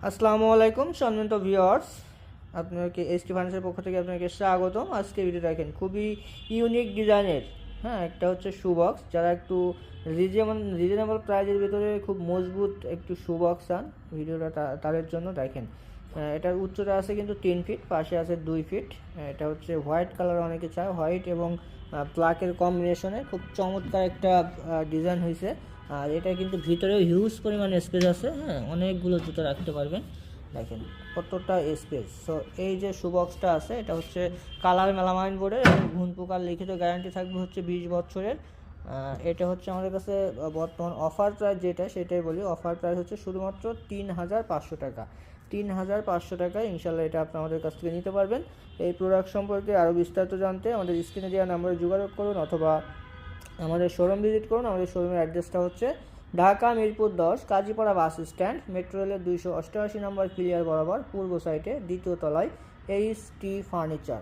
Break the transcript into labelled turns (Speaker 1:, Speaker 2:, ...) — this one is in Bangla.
Speaker 1: আসসালামু আলাইকুম সম্মানিত ভিউয়ার্স, আপনাকে এসটি ফার্নিচারের পক্ষ থেকে আপনাকে স্বাগতম। আজকে ভিডিও দেখেন খুবই ইউনিক ডিজাইনের, একটা হচ্ছে শু বক্স। যারা একটু রিজনেবল প্রাইজের ভিতরে খুব মজবুত একটু শু বক্স চান, ভিডিওটা তাদের জন্য দেখেন। এটার উচ্চতা আছে কিন্তু 3 ফিট, পাশে আছে 2 ফিট। এটা হচ্ছে হোয়াইট কালার, অনেকে চায় হোয়াইট এবং ব্ল্যাকের কম্বিনেশনে খুব চমৎকার একটা ডিজাইন হয়েছে। আর এটা কিন্তু ভিতরেও হিউজ পরিমাণে স্পেস আছে, অনেকগুলো জুতো রাখতে পারবেন। দেখেন কতটা স্পেস। সো এই যে শু বক্সটা আছে, এটা হচ্ছে কালার মেলামাইন বোর্ডের এবং ঘুণ পোকার লিখিত গ্যারান্টি থাকবে হচ্ছে 20 বছরের। এটা হচ্ছে আমাদের কাছে বর্তমান অফার প্রাইস যেটা, সেটাই বলি। অফার প্রাইস হচ্ছে শুধুমাত্র 3500 টাকা। 3500 টাকায় ইনশাল্লাহ এটা আপনি আমাদের কাছ থেকে নিতে পারবেন। এই প্রোডাক্ট সম্পর্কে আরও বিস্তারিত জানতে আমাদের স্ক্রিনে দেওয়া নাম্বারে যোগাযোগ করুন অথবা আমাদের শোরুম ভিজিট করুন। আমাদের শোরুমের অ্যাড্রেসটা হচ্ছে Dhaka Mirpur 10 Kazipara bus stand, metro রেলের 288 নম্বর পিলিয়ার বরাবর পূর্ব সাইডে দ্বিতীয় তলায় এইচ টি ফার্নিচার।